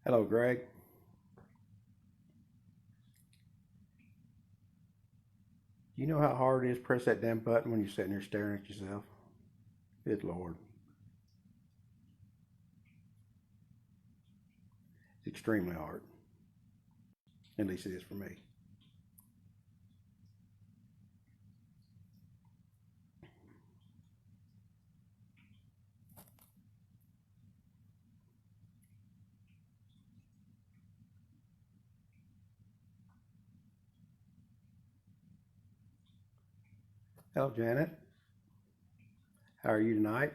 Hello, Greg. You know how hard it is to press that damn button when you're sitting there staring at yourself? Good Lord. It's extremely hard. At least it is for me. Hello, Janet. How are you tonight?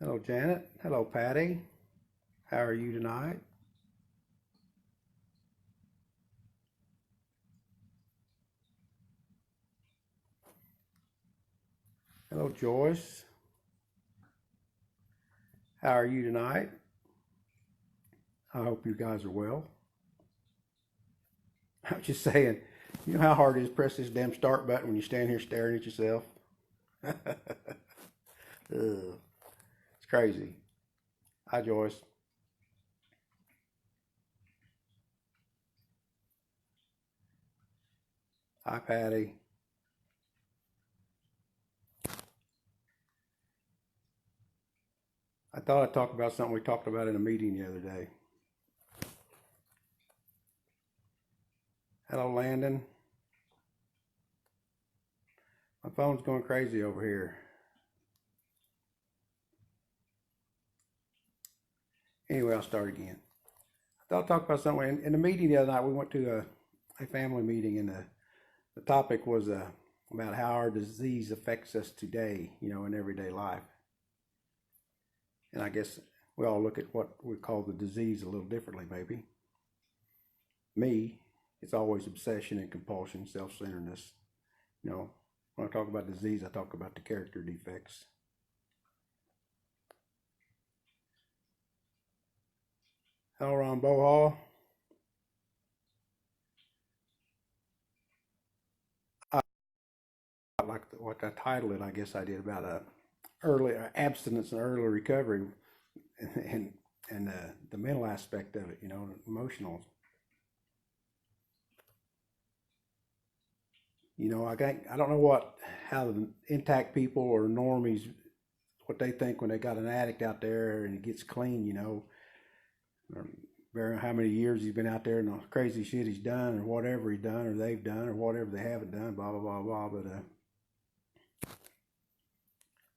Hello, Janet. Hello, Patty. How are you tonight? Hello, Joyce. How are you tonight? I hope you guys are well. I'm just saying, you know how hard it is to press this damn start button when you stand here staring at yourself? Ugh, it's crazy. Hi, Joyce. Hi, Patty. I thought I'd talk about something we talked about in a meeting the other day. Hello, Landon. My phone's going crazy over here. Anyway, I'll start again. I thought I'd talk about something. In the meeting the other night, we went to a family meeting, and the topic was about how our disease affects us today, in everyday life. And I guess we all look at what we call the disease a little differently, maybe. Me, it's always obsession and compulsion, self-centeredness. When I talk about disease, I talk about the character defects. Hello, Ron Bohall. I like what I titled it. I guess I did about early abstinence and early recovery, and the mental aspect of it. Emotional. I don't know how the intact people or normies what they think when they got an addict out there and he gets clean. Or how many years he's been out there and the crazy shit he's done or whatever he's done or they've done or whatever they haven't done, blah blah blah blah. But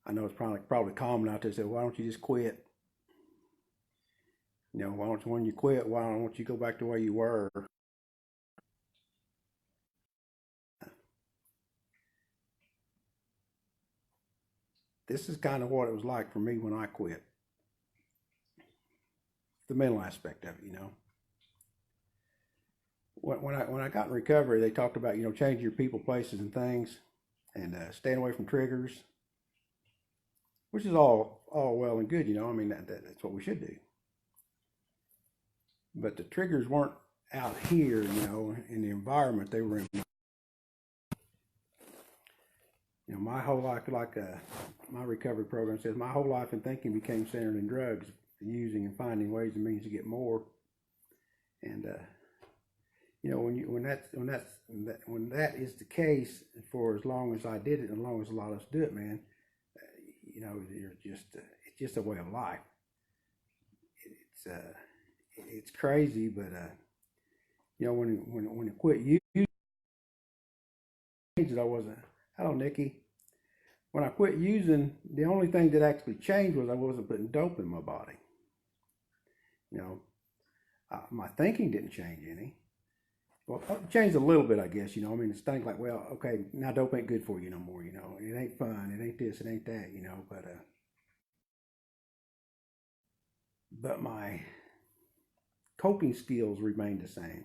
I know it's probably common out there to say, why don't you just quit? Why don't you, when you quit, why don't you go back to where you were? This is kind of what it was like for me when I quit. The mental aspect of it. When I got in recovery, they talked about changing your people, places, and things, and staying away from triggers, which is all well and good. I mean that's what we should do. But the triggers weren't out here, in the environment they were in. My whole life, like my recovery program says, my whole life in thinking became centered in drugs, using and finding ways and means to get more. And when that is the case for as long as I did it, and as long as a lot of us do it, man, you're just it's just a way of life. It's crazy, but when it quit using it, I wasn't. Hello, Nikki. When I quit using, the only thing that actually changed was I wasn't putting dope in my body. You know, my thinking didn't change any. Well, it changed a little bit, I guess. I mean, it's things like, well, okay, now dope ain't good for you no more. It ain't fun. It ain't this. It ain't that. But my coping skills remained the same.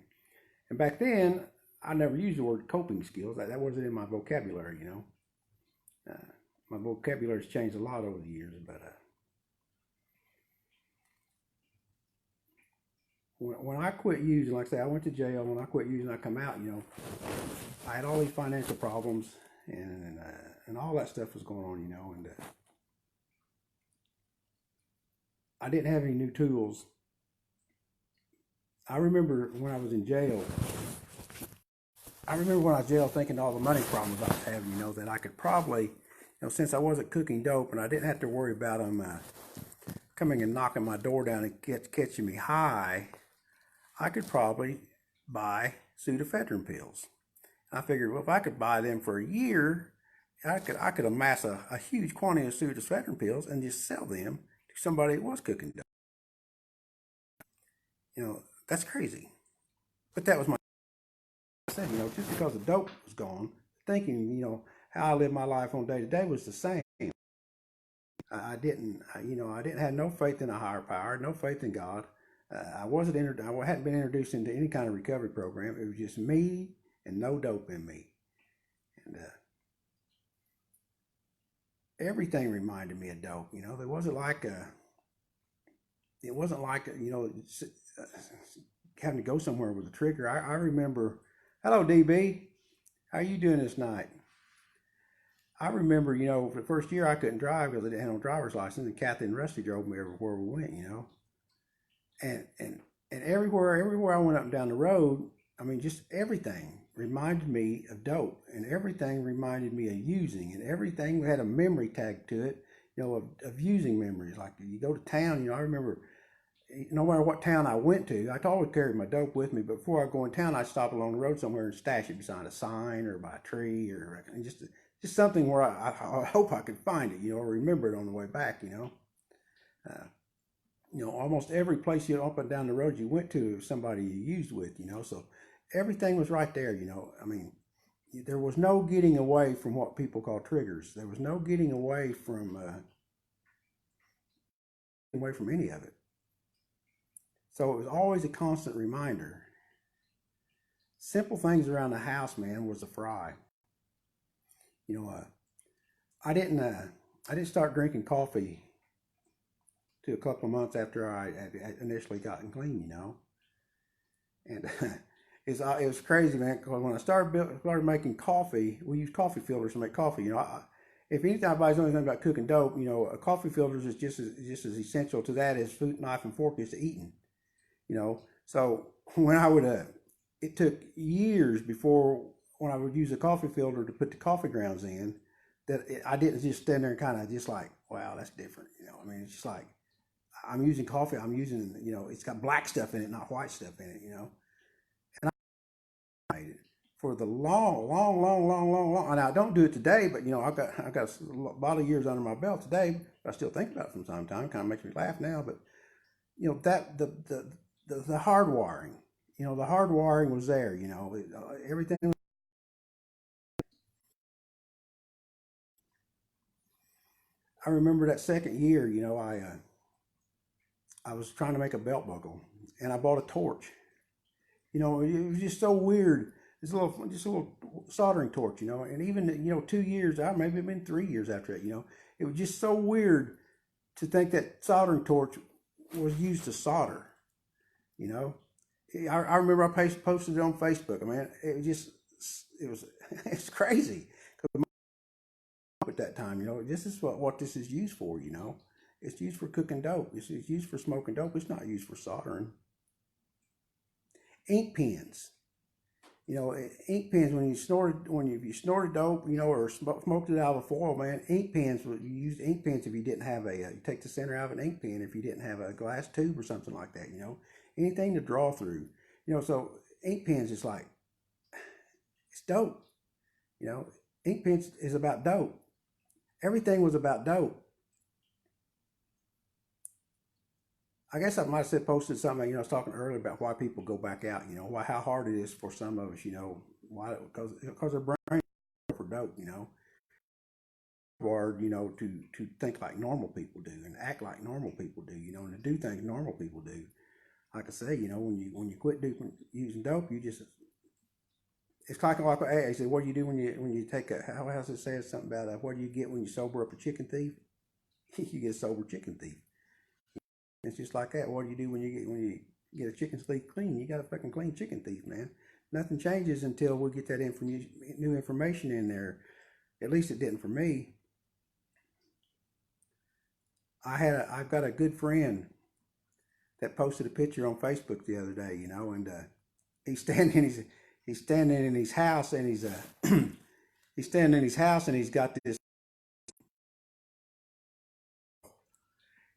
And back then, I never used the word coping skills. That wasn't in my vocabulary. Uh, my vocabulary's changed a lot over the years, but when I quit using, like I say, I went to jail. When I quit using, I come out. I had all these financial problems, and all that stuff was going on. And I didn't have any new tools. I remember when I was in jail. I remember when I was in jail thinking all the money problems I was having, that I could probably, since I wasn't cooking dope and I didn't have to worry about them coming and knocking my door down and catching me high, I could probably buy pseudoephedrine pills. I figured, well, if I could buy them for a year, I could amass a huge quantity of pseudoephedrine pills and just sell them to somebody that was cooking dope. That's crazy. But that was my said, just because the dope was gone, thinking, how I lived my life on day to day was the same. I didn't have no faith in a higher power, no faith in God. I hadn't been introduced into any kind of recovery program. It was just me and no dope in me. And everything reminded me of dope. There wasn't like having to go somewhere with a trigger. I remember, hello DB, how you doing this night? I remember, for the first year I couldn't drive because I didn't have no driver's license, and Kathy and Rusty drove me everywhere we went, and everywhere I went up and down the road, just everything reminded me of dope, and everything reminded me of using, and everything had a memory tag to it, of using memories. Like you go to town, I remember, no matter what town I went to, I always carried my dope with me. But before I go in town, I'd stop along the road somewhere and stash it beside a sign or by a tree, or just something where I hope I could find it, or remember it on the way back. Almost every place up and down the road you went to, somebody you used with, so everything was right there. There was no getting away from what people call triggers. There was no getting away from any of it. So it was always a constant reminder. Simple things around the house, man, was a fry. I didn't start drinking coffee till a couple of months after I had initially gotten clean, and it was crazy, man. Because when I started making coffee, we use coffee filters to make coffee. If anybody's knows anything about cooking dope, a coffee filter is just as essential to that as food, knife, and fork is to eating. So when I would, it took years before when I would use a coffee filter to put the coffee grounds in, I didn't just stand there and kind of just like, wow, that's different. It's just like, I'm using coffee. I'm using, it's got black stuff in it, not white stuff in it, and I made it for the long, and I don't do it today, but I've got a lot of years under my belt today. But I still think about it from time to time. Kind of makes me laugh now, but that the hardwiring, the hardwiring was there. Everything. I remember that second year. I was trying to make a belt buckle, and I bought a torch. It was just so weird. Just a little soldering torch, and even 2 years out, maybe it's been 3 years after that, it was just so weird to think that soldering torch was used to solder. I remember I posted it on Facebook. It's crazy because at that time, this is what this is used for. It's used for cooking dope. It's used for smoking dope. It's not used for soldering. Ink pens. Ink pens, when you snorted dope, or smoked it out of a foil, man, ink pens, you used ink pens if you didn't have you take the center out of an ink pen if you didn't have a glass tube or something like that, anything to draw through, so ink pens is like, it's dope, ink pens is about dope. Everything was about dope. I guess I might have posted something, I was talking earlier about why people go back out, how hard it is for some of us, why, because their brain for dope, or, to think like normal people do and act like normal people do, and to do things normal people do. Like I say, when you quit using dope, it's like I said, what do you do when you take how else it says something about what do you get when you sober up a chicken thief? You get a sober chicken thief. It's just like that. What do you do when you get a chicken thief clean? You got a fucking clean chicken thief, man. Nothing changes until we get that new information in there. At least it didn't for me. I've got a good friend that posted a picture on Facebook the other day, and he's standing he's standing in his house, and he's standing in his house, and he's got this,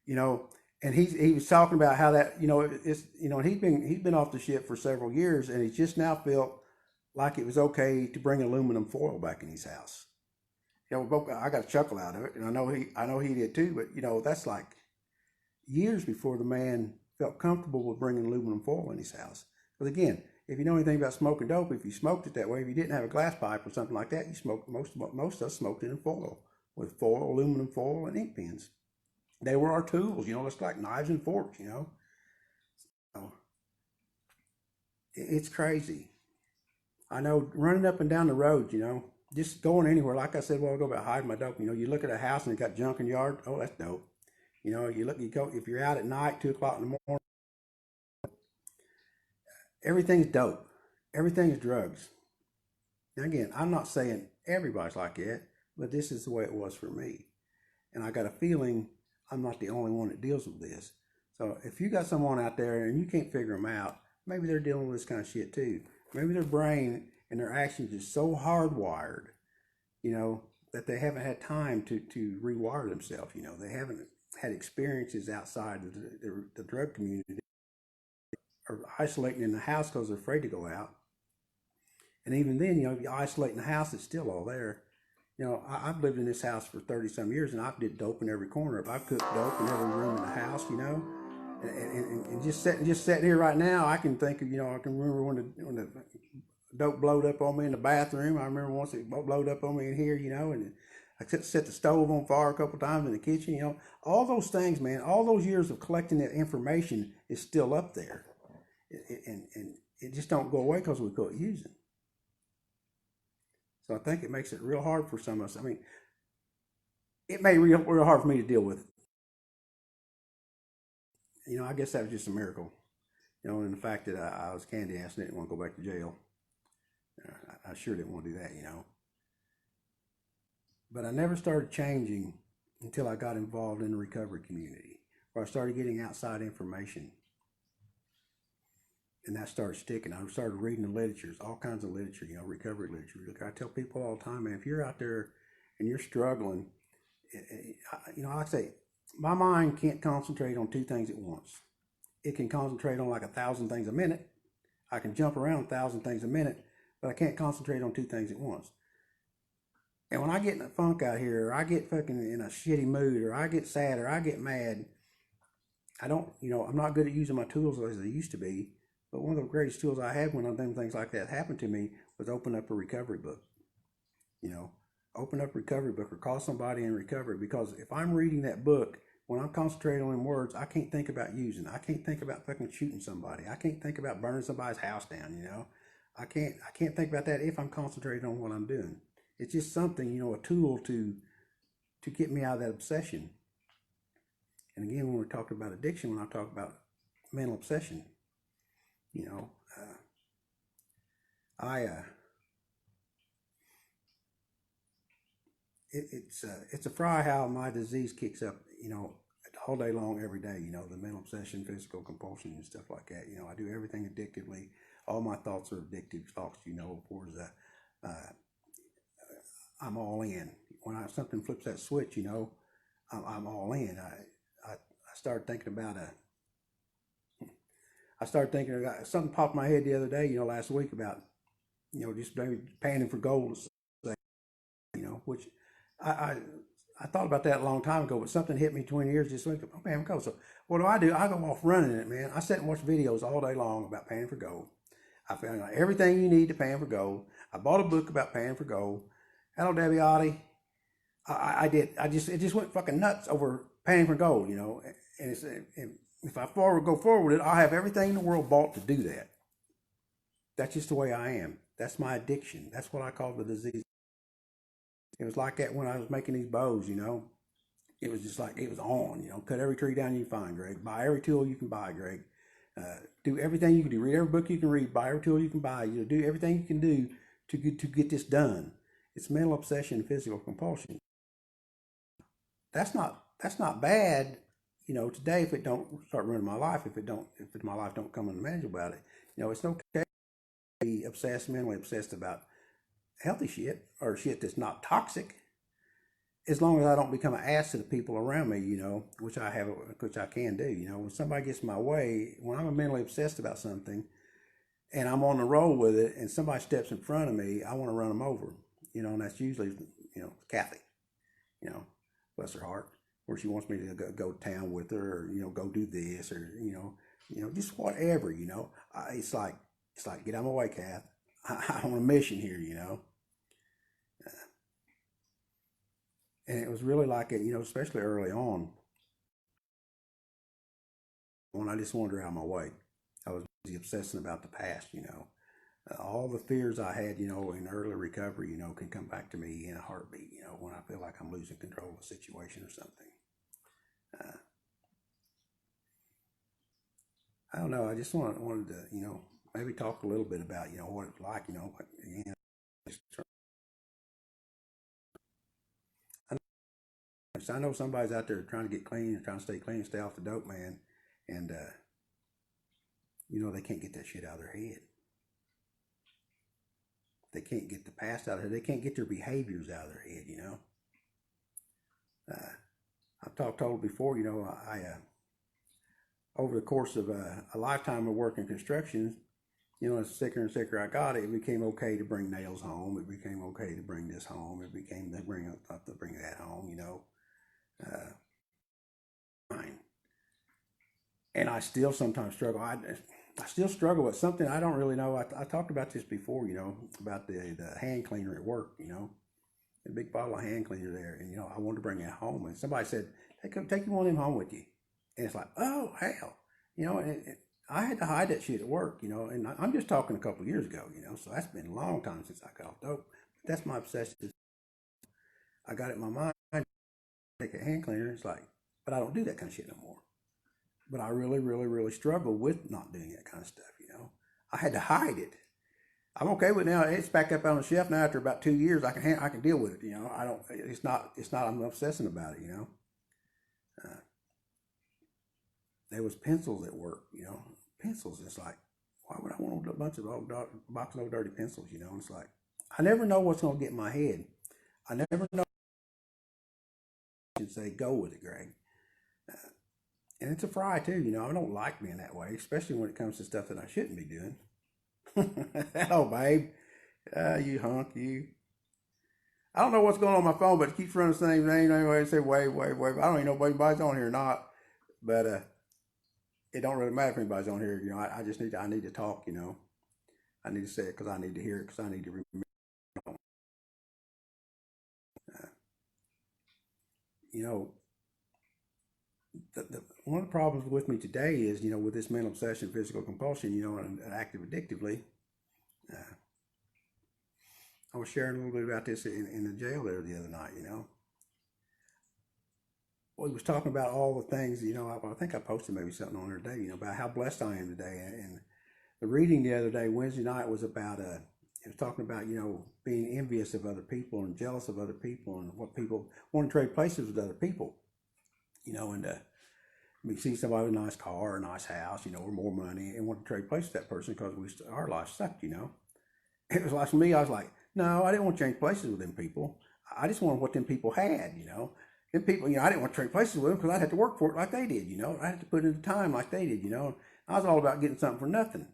you know, and he was talking about how that, it's, and he's been off the ship for several years, and he just now felt like it was okay to bring aluminum foil back in his house. I got a chuckle out of it, and I know he did too. But that's like years before the man felt comfortable with bringing aluminum foil in his house. But again, if you know anything about smoking dope, if you smoked it that way, if you didn't have a glass pipe or something like that, you smoked most of us smoked it in foil, with foil, aluminum foil, and ink pens. They were our tools, just like knives and forks. So it's crazy. I know, running up and down the road, just going anywhere. Like I said a while ago about hiding my dope. You look at a house and it got junk in the yard. Oh, that's dope. You go, if you're out at night, 2 o'clock in the morning, everything's dope. Everything's drugs. Now again, I'm not saying everybody's like that, but this is the way it was for me. And I got a feeling I'm not the only one that deals with this. So if you got someone out there and you can't figure them out, maybe they're dealing with this kind of shit too. Maybe their brain and their actions is so hardwired, that they haven't had time to rewire themselves. They haven't had experiences outside of the drug community, or isolating in the house because they're afraid to go out. And even then, if you isolate in the house, it's still all there. I've lived in this house for 30 some years, and I've did dope in every corner. I've cooked dope in every room in the house, and just sitting here right now, I can think of, I can remember when the dope blowed up on me in the bathroom. I remember once it blowed up on me in here, and I set the stove on fire a couple times in the kitchen. All those things, man, all those years of collecting that information is still up there, and it just don't go away because we quit using. So I think it makes it real hard for some of us. I mean, it made it real hard for me to deal with. I guess that was just a miracle. And the fact that I was candy ass and didn't want to go back to jail. I sure didn't want to do that. But I never started changing until I got involved in the recovery community, where I started getting outside information. And that started sticking. I started reading the literatures, all kinds of literature, recovery literature. Look, I tell people all the time, man, if you're out there and you're struggling, like I say, my mind can't concentrate on two things at once. It can concentrate on like 1,000 things a minute. I can jump around 1,000 things a minute, but I can't concentrate on two things at once. And when I get in a funk out here, or I get fucking in a shitty mood, or I get sad, or I get mad, I don't, I'm not good at using my tools as I used to be. But one of the greatest tools I had when them things like that happened to me was open up a recovery book. Open up a recovery book or call somebody in recovery. Because if I'm reading that book, when I'm concentrating on them words, I can't think about using. I can't think about fucking shooting somebody. I can't think about burning somebody's house down. I can't think about that if I'm concentrating on what I'm doing. It's just something, a tool to get me out of that obsession. And again, when we're talking about addiction, when I talk about mental obsession, it's a fry how my disease kicks up, all day long, every day, the mental obsession, physical compulsion, and stuff like that. I do everything addictively. All my thoughts are addictive thoughts, towards I'm all in. When something flips that switch, I'm all in. I started thinking about something popped in my head the other day, last week about, just maybe panning for gold, which I thought about that a long time ago, but something hit me 20 years this week. Oh, man, go. So what do? I go off running it, man. I sit and watch videos all day long about panning for gold. I found out everything you need to pan for gold. I bought a book about panning for gold. Hello, Debbie Oddie. It just went fucking nuts over panning for gold, and if I go forward with it, I'll have everything in the world bought to do that. That's just the way I am. That's my addiction. That's what I call the disease. It was like that when I was making these bows, It was just like, it was on, cut every tree down you can find, Greg. Buy every tool you can buy, Greg. Do everything you can do. Read every book you can read. Buy every tool you can buy. Do everything you can do to get this done. It's mental obsession, physical compulsion. That's not that's not bad, today if it don't start ruining my life, if my life don't come unmanageable about it, it's okay to be obsessed, mentally obsessed about healthy shit or shit that's not toxic, as long as I don't become an ass to the people around me, which I can do. When somebody gets in my way, when I'm mentally obsessed about something and I'm on the roll with it and somebody steps in front of me, I want to run them over, and that's usually, Kathy, you know, bless her heart, where she wants me to go to town with her, or, go do this, or, just whatever, it's like, get out of my way, Kath. I'm on a mission here, and it was really like it, especially early on when I just wanted her out of my way. I was busy obsessing about the past, all the fears I had, in early recovery, can come back to me in a heartbeat, when I feel like I'm losing control of a situation or something. I don't know. I just wanted to, maybe talk a little bit about, what it's like, again, I know somebody's out there trying to get clean and trying to stay clean, stay off the dope, man, and they can't get that shit out of their head. They can't get the past out of their head. They can't get their behaviors out of their head. I've told before. I over the course of a lifetime of working construction, as sicker and sicker I got, it became okay to bring nails home. It became okay to bring this home. It became to bring that home. Fine. And I still sometimes struggle. I still struggle with something I don't really know. I talked about this before, about the hand cleaner at work, the big bottle of hand cleaner there. And, I wanted to bring it home. And somebody said, hey, come take one of them home with you. And it's like, oh, hell. And I had to hide that shit at work, and I'm just talking a couple of years ago, so that's been a long time since I got off dope. But that's my obsession. I got it in my mind, take a hand cleaner. It's like, but I don't do that kind of shit no more. But I really, really, really struggle with not doing that kind of stuff, I had to hide it. I'm okay with it now. It's back up on the shelf now. After about 2 years, I can deal with it. I don't. It's not. I'm obsessing about it. There was pencils at work. Pencils. It's like, why would I want a bunch of box of old dirty pencils? And it's like, I never know what's gonna get in my head. I never know. I should say, go with it, Greg. And it's a fry too. I don't like being that way, especially when it comes to stuff that I shouldn't be doing. Oh, babe. You hunk, you. I don't know what's going on my phone, but it keeps running the same name anyway. Say, wait. I don't even know if anybody's on here or not. But it don't really matter if anybody's on here. I just I need to talk, I need to say it because I need to hear it because I need to remember. One of the problems with me today is, with this mental obsession, physical compulsion, and active addictively. I was sharing a little bit about this in the jail there the other night. We was talking about all the things, I think I posted maybe something on there today, about how blessed I am today. And the reading the other day, Wednesday night, was about, it was talking about, being envious of other people and jealous of other people and what people want to trade places with other people, and we see somebody with a nice car, a nice house, or more money, and want to trade places with that person because our life sucked, It was like, for me, I was like, no, I didn't want to change places with them people. I just wanted what them people had, Them people, I didn't want to trade places with them because I'd have to work for it like they did, I had to put in the time like they did, I was all about getting something for nothing.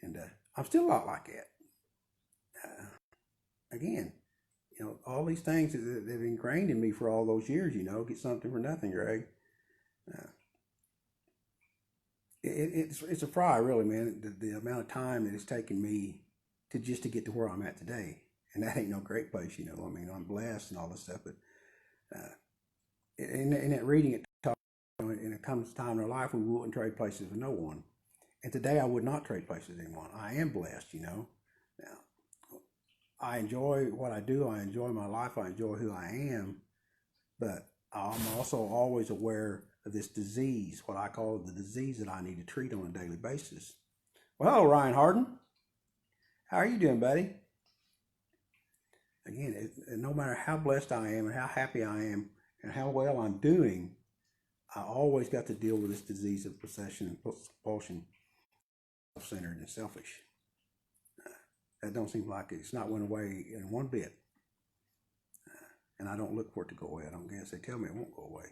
And I'm still a lot like that. Again, all these things that have ingrained in me for all those years, get something for nothing, Greg. It's a fry, really, man. The amount of time it has taken me to get to where I'm at today, and that ain't no great place, I'm blessed and all this stuff, but in that reading it, and it comes time in our life we wouldn't trade places with no one, and today I would not trade places with anyone. I am blessed, Now, I enjoy what I do. I enjoy my life. I enjoy who I am, but I'm also always aware of this disease, what I call the disease that I need to treat on a daily basis. Well, hello, Ryan Harden. How are you doing, buddy? Again, no matter how blessed I am and how happy I am and how well I'm doing, I always got to deal with this disease of possession and compulsion, self-centered and selfish. That don't seem like it's not went away in one bit. And I don't look for it to go away. I don't guess. They tell me it won't go away.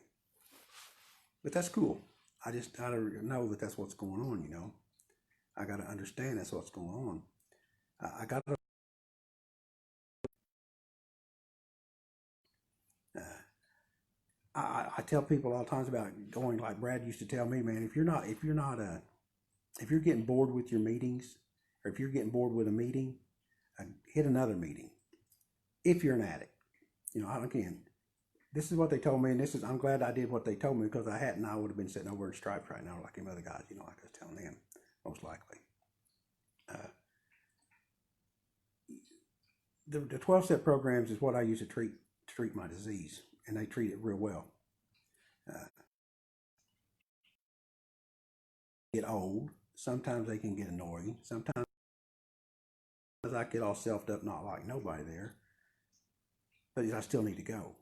But that's cool. I just got to know that that's what's going on, you know. I got to understand that's what's going on. I got to. I tell people all the times about going, like Brad used to tell me, man, if you're getting bored with your meetings, or if you're getting bored with a meeting, hit another meeting. If you're an addict, you know, again, this is what they told me, and I'm glad I did what they told me, because I hadn't, I would have been sitting over in stripes right now, like them other guys, you know, like I was telling them, most likely. The 12-step programs is what I use to treat my disease, and they treat it real well. Get old. Sometimes they can get annoying. Sometimes I get all selfed up, not like nobody there, but I still need to go.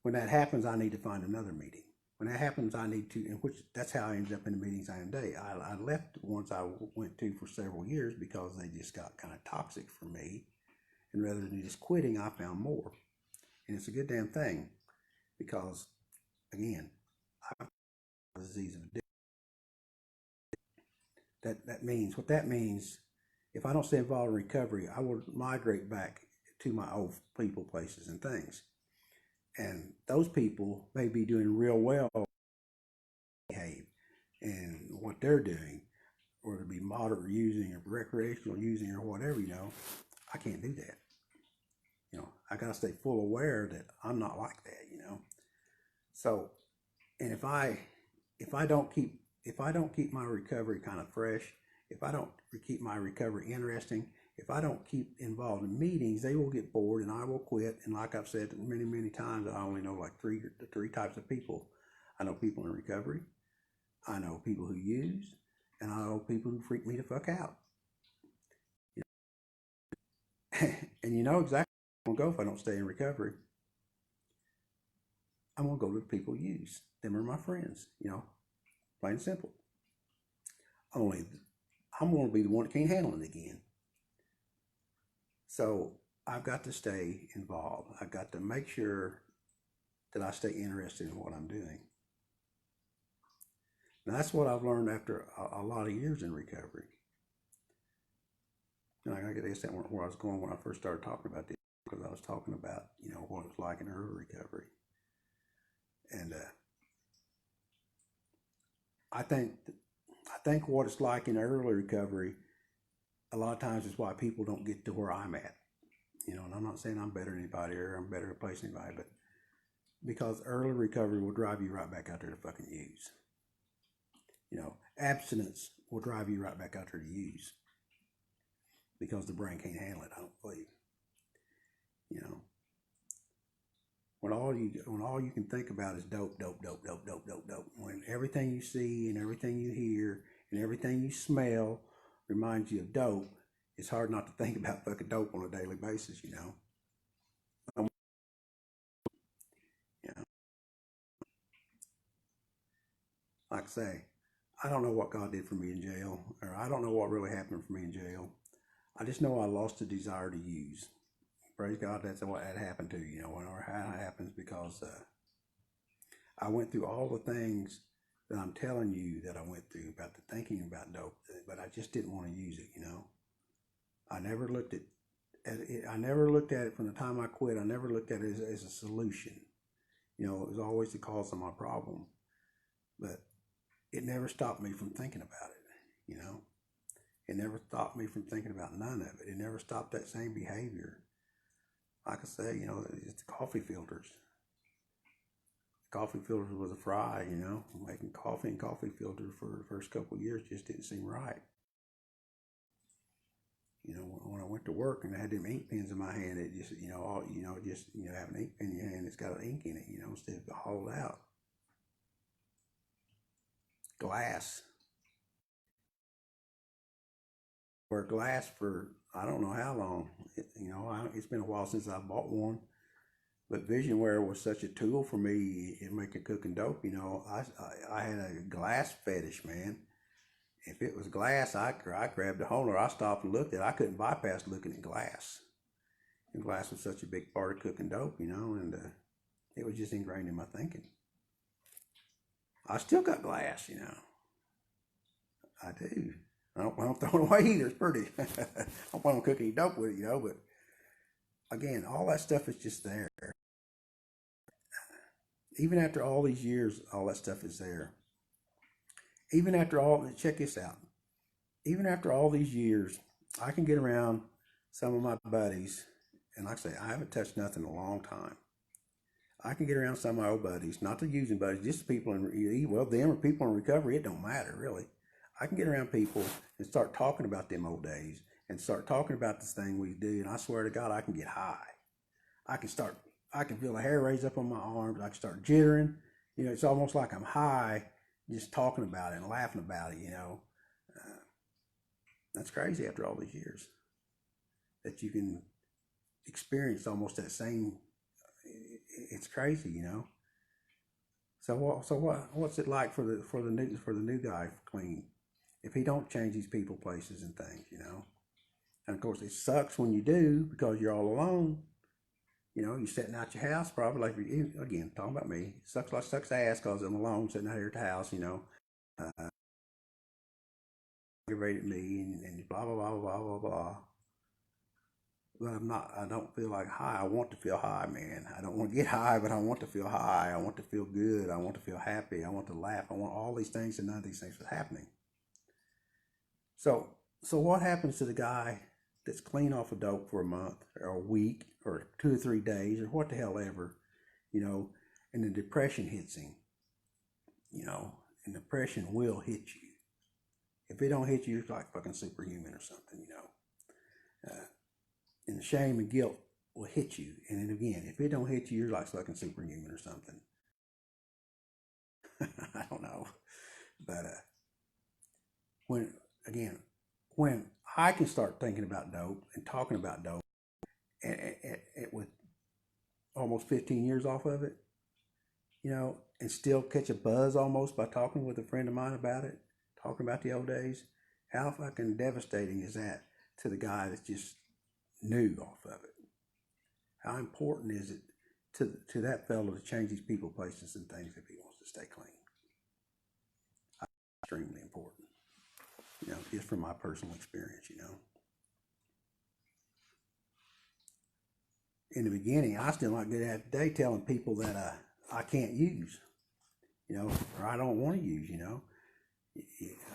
When that happens, I need to find another meeting. When that happens, I need to, and which that's how I ended up in the meetings I am today. I left ones I went to for several years because they just got kind of toxic for me. And rather than just quitting, I found more. And it's a good damn thing, because, again, I have a disease of addiction. That means, if I don't stay involved in recovery, I will migrate back to my old people, places, and things. And those people may be doing real well, behave, and what they're doing, or to be moderate using or recreational using or whatever, you know, I can't do that. You know, I gotta stay full aware that I'm not like that, you know. So, and if I don't keep my recovery kind of fresh, if I don't keep my recovery interesting, if I don't keep involved in meetings, they will get bored and I will quit. And like I've said many, many times, I only know like three types of people. I know people in recovery, I know people who use, and I know people who freak me the fuck out. You know? And you know exactly where I'm gonna go if I don't stay in recovery. I'm gonna go to the people who use. Them are my friends, you know, plain and simple. Only I'm gonna be the one that can't handle it again. So I've got to stay involved. I've got to make sure that I stay interested in what I'm doing. Now that's what I've learned after a lot of years in recovery. And I guess that where I was going when I first started talking about this, because I was talking about, you know, what it's like in early recovery. And I think what it's like in early recovery, a lot of times is why people don't get to where I'm at. You know, and I'm not saying I'm better than anybody or I'm better to place anybody, but because early recovery will drive you right back out there to fucking use. You know, abstinence will drive you right back out there to use, because the brain can't handle it, I don't believe. You know, when all you can think about is dope, dope, dope, dope, dope, dope, dope. When everything you see and everything you hear and everything you smell reminds you of dope, it's hard not to think about fucking dope on a daily basis, you know. You know, like I say, I don't know what God did for me in jail, or I don't know what really happened for me in jail. I just know I lost the desire to use. Praise God, that's what that happened to, you know, whenever that happens, because I went through all the things that I'm telling you that I went through about the thinking about dope, but I just didn't want to use it, you know. I never looked at it. I never looked at it from the time I quit. I never looked at it as a solution. You know, it was always the cause of my problem, but it never stopped me from thinking about it, you know. It never stopped me from thinking about none of it. It never stopped that same behavior. Like I say, you know, it's the coffee filters. Coffee filters was a fry, you know. Making coffee and coffee filters for the first couple of years just didn't seem right. You know, when I went to work and I had them ink pens in my hand, it just, you know, have an ink pen in your hand, it's got ink in it, you know, instead of hauled out. Glass. Wear glass for I don't know how long. It's been a while since I bought one. But visionware was such a tool for me in making cooking dope. You know, I had a glass fetish, man. If it was glass, I grabbed a holder. I stopped and looked at it. I couldn't bypass looking at glass. And glass was such a big part of cooking dope, you know, and it was just ingrained in my thinking. I still got glass, you know. I do. I don't throw it away either. It's pretty. I don't plan on cooking any dope with it, you know, but again, all that stuff is just there. Even after all these years, all that stuff is there. Even after all, check this out. Even after all these years, I can get around some of my buddies, and like I say, I haven't touched nothing in a long time. I can get around some of my old buddies, not the using buddies, just people in, well, them or people in recovery, it don't matter really. I can get around people and start talking about them old days and start talking about this thing we do, and I swear to God, I can get high. I can feel the hair raise up on my arms. I can start jittering. You know, it's almost like I'm high just talking about it and laughing about it, you know. That's crazy after all these years that you can experience almost that same, it's crazy, you know. So what's it like for the new guy clean? If he don't change these people, places, and things, you know. And of course, it sucks when you do because you're all alone. You know, you're sitting out your house, probably like, again, talking about me. Sucks ass because I'm alone sitting out here at the house, you know. Aggravated me and blah, blah, blah, blah, blah, blah. But I don't feel like high. I want to feel high, man. I don't want to get high, but I want to feel high. I want to feel good. I want to feel happy. I want to laugh. I want all these things, and none of these things are happening. So what happens to the guy that's clean off of dope for a month or a week or 2 or 3 days or what the hell ever, you know, and the depression hits him, you know, and depression will hit you. If it don't hit you, it's like fucking superhuman or something, you know. And the shame and guilt will hit you. And then again, if it don't hit you, you're like fucking superhuman or something. I don't know. But when I can start thinking about dope and talking about dope with almost 15 years off of it, you know, and still catch a buzz almost by talking with a friend of mine about it, talking about the old days, how fucking devastating is that to the guy that's just new off of it? How important is it to that fellow to change these people, places, and things if he wants to stay clean? Extremely important, you know, just from my personal experience, you know. In the beginning, I still not good at today telling people that I can't use, you know, or I don't want to use, you know.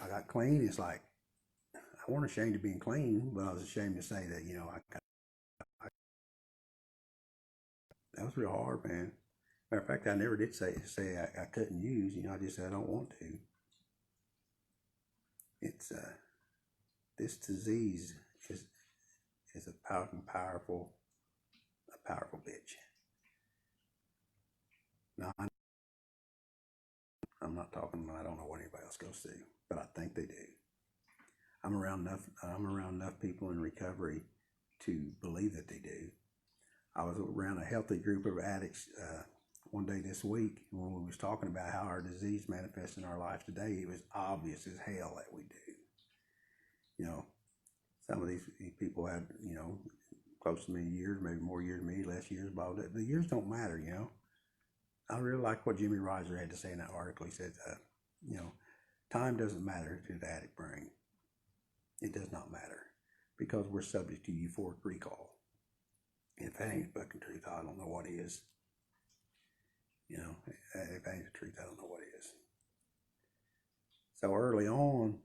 I got clean. It's like I wasn't ashamed of being clean, but I was ashamed to say that, you know, that was real hard, man. Matter of fact, I never did say I couldn't use. You know, I just said I don't want to. It's this disease is a powerful bitch. Now I'm not talking. I don't know what anybody else goes through, but I think they do. I'm around enough people in recovery to believe that they do. I was around a healthy group of addicts one day this week when we was talking about how our disease manifests in our life today. It was obvious as hell that we do. You know, some of these people had, you know, close to me years, maybe more years than me, less years, blah, blah. The years don't matter, you know. I really like what Jimmy Reiser had to say in that article. He said, you know, time doesn't matter to the addict brain. It does not matter because we're subject to euphoric recall. If that ain't the fucking truth, I don't know what is. You know, if that ain't the truth, I don't know what is. So early on,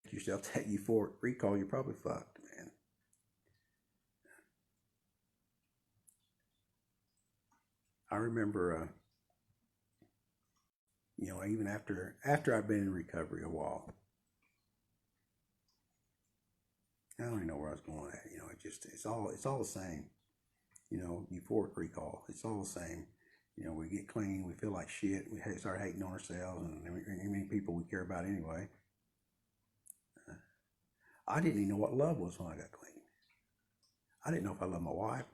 if yourself that euphoric recall, you're probably fucked, man. I remember, you know, even after I've been in recovery a while, I don't even know where I was going at. You know, it's all the same. You know, euphoric recall. It's all the same. You know, we get clean, we feel like shit, we start hating on ourselves and many people we care about anyway. I didn't even know what love was when I got clean. I didn't know if I loved my wife.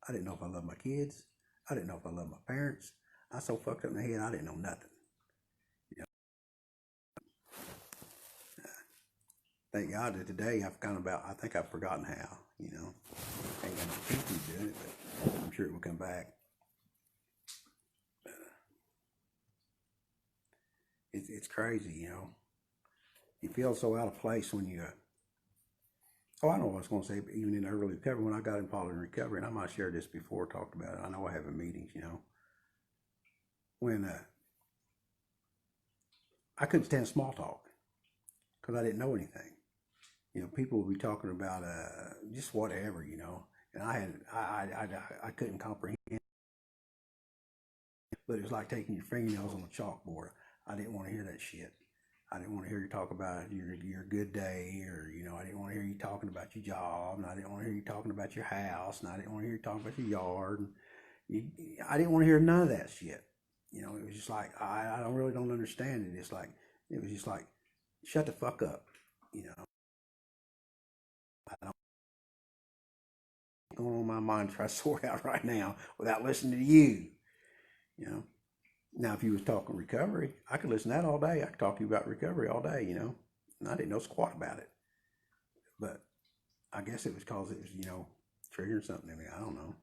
I didn't know if I loved my kids. I didn't know if I loved my parents. I was so fucked up in the head, I didn't know nothing. You know, thank God that today I think I've forgotten how, you know. Ain't gonna keep doing it, but I'm sure it will come back. It's crazy, you know. You feel so out of place when you, oh, I know what I was going to say, but even in early recovery, when I got involved in recovery, and I might have shared this before, talked about it, I know I have in meetings, you know, when I couldn't stand small talk because I didn't know anything. You know, people would be talking about just whatever, you know, and I couldn't comprehend, but it was like taking your fingernails on a chalkboard. I didn't want to hear that shit. I didn't want to hear you talk about your good day, or, you know, I didn't want to hear you talking about your job, and I didn't want to hear you talking about your house, and I didn't want to hear you talking about your yard. And I didn't want to hear none of that shit. You know, it was just like, I really don't understand it. It's like, it was just like, shut the fuck up. You know, I don't going on my mind to try to sort out right now without listening to you. You know, now if you was talking recovery, I could listen to that all day. I could talk to you about recovery all day, you know, and I didn't know squat about it. But I guess it was because it was, you know, triggering something in me. I don't know.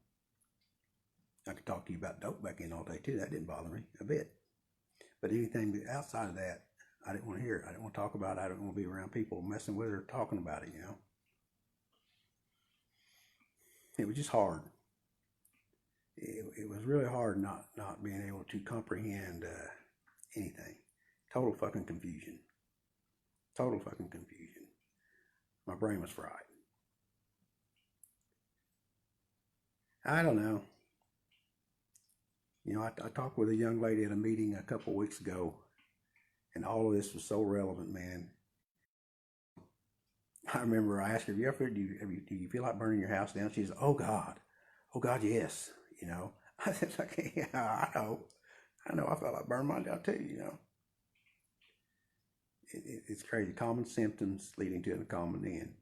I could talk to you about dope back in all day too. That didn't bother me a bit. But anything outside of that, I didn't want to hear it. I didn't want to talk about it. I didn't want to be around people messing with it or talking about it, you know. It was just hard. It was really hard not being able to comprehend anything. Total fucking confusion. Total fucking confusion. My brain was fried. I don't know. You know, I talked with a young lady at a meeting a couple of weeks ago, and all of this was so relevant, man. I remember I asked her, do you feel like burning your house down? She said, oh God, yes. You know, I said, like, yeah, I know, I felt like burning mine down too. You know, it's crazy. Common symptoms leading to a common end.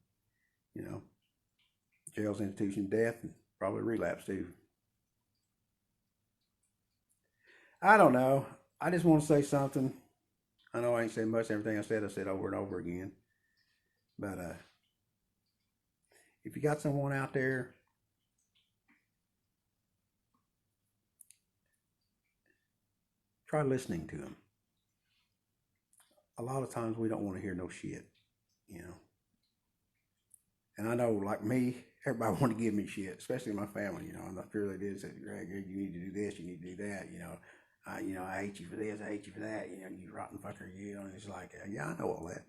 You know, jails, institution, death, and probably relapse too. I don't know. I just want to say something. I know I ain't said much. Everything I said over and over again. But if you got someone out there, try listening to them. A lot of times we don't want to hear no shit, you know. And I know, like me, everybody wanted to give me shit, especially my family, you know. I'm not sure they did. Said, Greg, you need to do this, you need to do that, you know. I hate you for this, I hate you for that, you know, you rotten fucker, you know. And it's like, yeah, I know all that.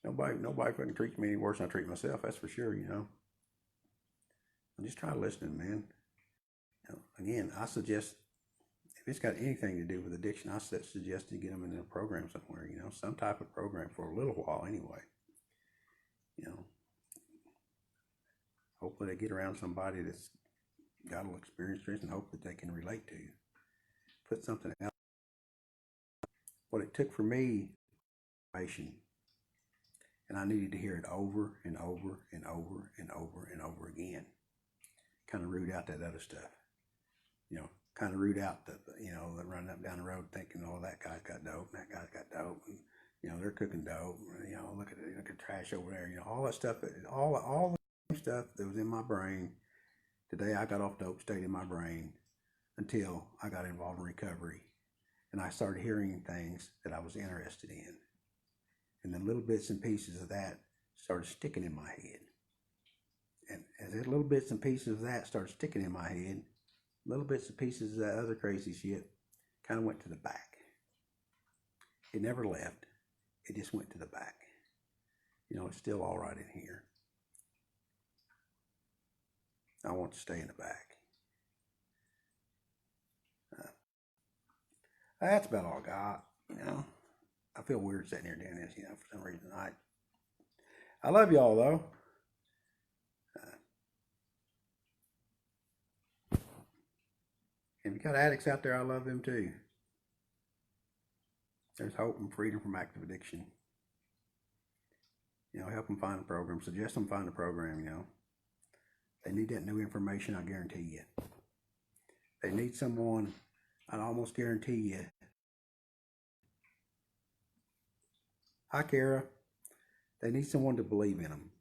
Nobody fucking treats me any worse than I treat myself. That's for sure, you know. I'm just try listening, man. You know, again, I suggest if it's got anything to do with addiction, I suggest you get them in a program somewhere, you know, some type of program for a little while anyway. You know, hopefully they get around somebody that's got a little experience and hope that they can relate to. Put something out. What it took for me, and I needed to hear it over and over and over and over and over again. Kind of root out that other stuff. You know, kind of root out the running up down the road thinking, oh, that guy's got dope, and that guy's got dope, and, you know, they're cooking dope, you know, look at trash over there, you know, all that stuff, all the stuff that was in my brain. Today I got off dope stayed in my brain until I got involved in recovery, and I started hearing things that I was interested in, and then little bits and pieces of that started sticking in my head, and as the little bits and pieces of that started sticking in my head, little bits and pieces of that other crazy shit kind of went to the back. It never left. It just went to the back. You know, it's still all right in here. I want to stay in the back. That's about all I got. You know, I feel weird sitting here doing this, you know, for some reason. I love y'all, though. If you got addicts out there, I love them too. There's hope and freedom from active addiction. You know, help them find a program. Suggest them find a program, you know. They need that new information, I guarantee you. They need someone, I'd almost guarantee you. Hi, Kara. They need someone to believe in them.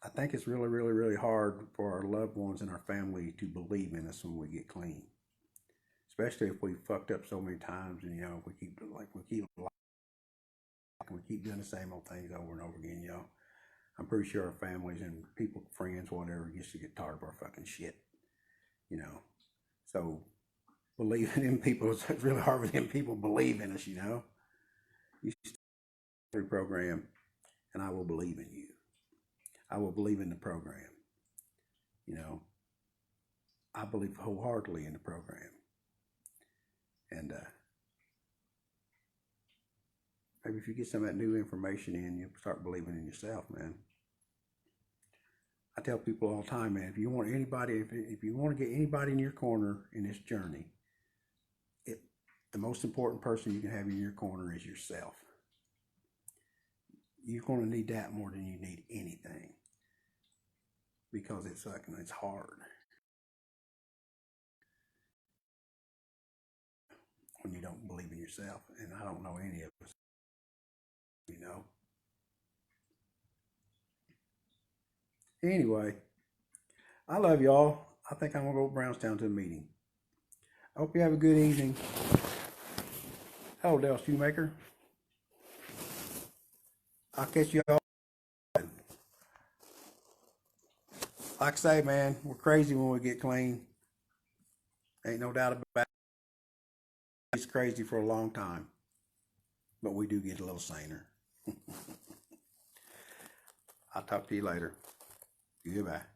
I think it's really, really, really hard for our loved ones and our family to believe in us when we get clean. Especially if we fucked up so many times, and we keep doing the same old things over and over again. I'm pretty sure our families and people, friends, whatever, used to get tired of our fucking shit. So believing in people is really hard for them people believe in us. You start every program, and I will believe in you. I will believe in the program. I believe wholeheartedly in the program. And maybe if you get some of that new information in, you'll start believing in yourself, man. I tell people all the time, man, if you want to get anybody in your corner in this journey, the most important person you can have in your corner is yourself. You're going to need that more than you need anything, because it's hard when you don't believe in yourself, and I don't know any of us. Anyway, I love y'all. I think I'm gonna go to Brownstown to a meeting. I hope you have a good evening. Hello, Dale Shoemaker. I'll catch you all. Like I say, man, we're crazy when we get clean. Ain't no doubt about it. It's crazy for a long time, but we do get a little saner. I'll talk to you later. Goodbye.